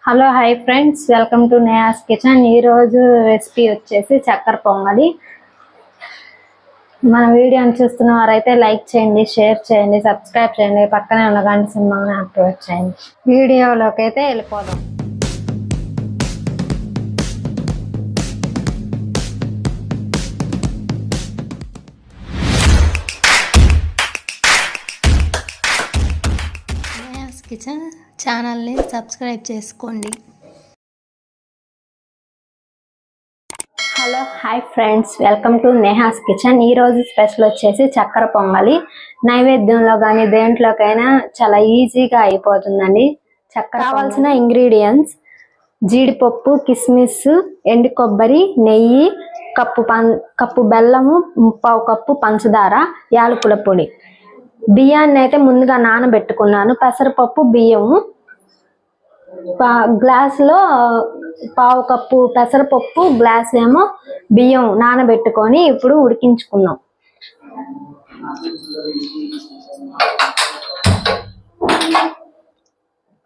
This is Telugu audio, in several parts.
Hello hi friends, welcome to Neha's kitchen. ఈరోజు రెసిపీ వచ్చేసి చక్కెర పొంగలి. మన వీడియోని చూస్తున్న వారైతే లైక్ చేయండి, షేర్ చేయండి, సబ్స్క్రైబ్ చేయండి, పక్కనే ఉన్న గంట సింబల్ని యాక్టివేట్ చేయండి. వీడియోలోకి అయితే వెళ్ళిపోదాం. నేహాస్ కిచెన్ ఛానల్ని సబ్స్క్రైబ్ చేసుకోండి. Hello hi friends, welcome to Neha's kitchen. ఈరోజు స్పెషల్ వచ్చేసి చక్కెర పొంగలి. నైవేద్యంలో కానీ దేంట్లోకైనా చాలా ఈజీగా అయిపోతుందండి. చక్కెర కావాల్సిన ఇంగ్రీడియంట్స్: జీడిపప్పు, కిస్మిస్, ఎండు కొబ్బరి, నెయ్యి, కప్పు బెల్లము, 1/2 కప్పు పంచదార, యాలకుల పొడి. బియ్యాన్ని అయితే ముందుగా నానబెట్టుకున్నాను. పెసరపప్పు, బియ్యము, గ్లాసులో 1/2 కప్పు పెసరపప్పు, గ్లాస్ ఏమో బియ్యం నానబెట్టుకొని ఇప్పుడు ఉడికించుకున్నాం.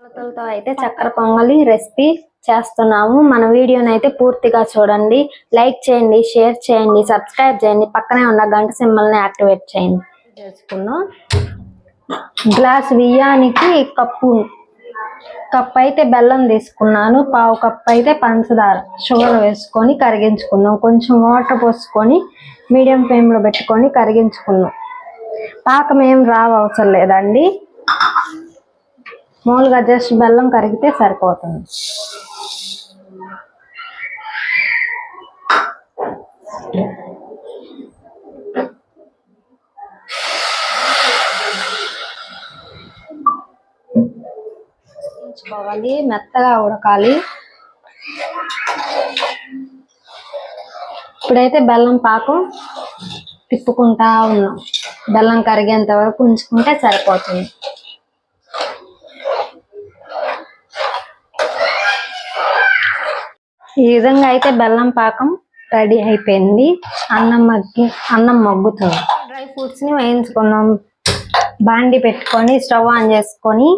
కొలతలతో అయితే చక్కెర పొంగలి రెసిపీ చేస్తున్నాము. మన వీడియోని అయితే పూర్తిగా చూడండి. లైక్ చేయండి, షేర్ చేయండి, సబ్స్క్రైబ్ చేయండి, పక్కనే ఉన్న గంట సింబల్ని యాక్టివేట్ చేయండి. చేసుకున్నాం. గ్లాస్ బియ్యానికి కప్పు అయితే బెల్లం తీసుకున్నాను. 1/2 కప్పు అయితే పంచదార, షుగర్ వేసుకొని కరిగించుకున్నాం. కొంచెం వాటర్ పోసుకొని మీడియం ఫ్లేమ్లో పెట్టుకొని కరిగించుకున్నాం. పాకం ఏం అవసరం లేదండి, మామూలుగా జస్ట్ బెల్లం కరిగితే సరిపోతుంది. మెత్తగా ఉడకాలి. ఇప్పుడైతే బెల్లం పాకం తిప్పుకుంటా ఉన్నాం. బెల్లం కరిగేంత వరకు ఉంచుకుంటే సరిపోతుంది. ఈ విధంగా అయితే బెల్లం పాకం రెడీ అయిపోయింది. అన్నం మగ్గుతుంది. డ్రై ఫ్రూట్స్ ని వేయించుకున్నాం. బాండి పెట్టుకొని స్టవ్ ఆన్ చేసుకొని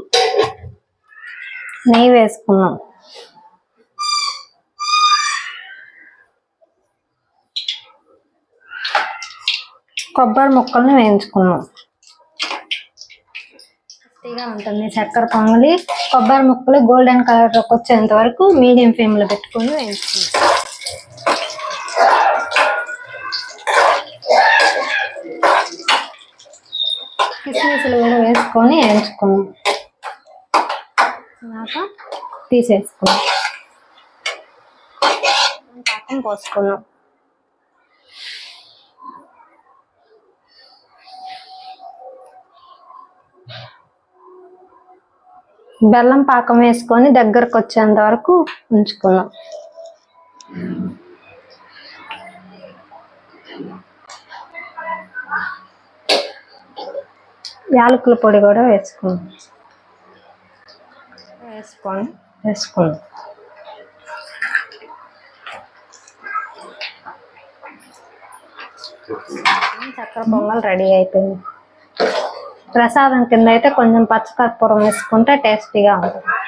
నెయ్యి వేసుకున్నాం. కొబ్బరి ముక్కల్ని వేయించుకున్నాం. టేస్టీగా ఉంటుంది చక్కెర పొంగలి. కొబ్బరి ముక్కలు గోల్డెన్ కలర్లోకి వచ్చేంత వరకు మీడియం ఫ్లేమ్లో పెట్టుకొని వేయించుకున్నాం. కిస్మిస్లు కూడా వేసుకొని వేయించుకున్నాం. తర్వాత తీసేసుకున్నాం. పాకం పోసుకున్నాం. బెల్లం పాకం వేసుకొని దగ్గరకు వచ్చేంత వరకు ఉంచుకున్నాం. యాలకుల పొడి కూడా వేసుకున్నాం. వేసుకున్నాం. చక్కెర పొంగల్ రెడీ అయిపోయింది. ప్రసాదం కింద అయితే కొంచెం పచ్చకర్పూరం వేసుకుంటే టేస్టీగా ఉంటుంది.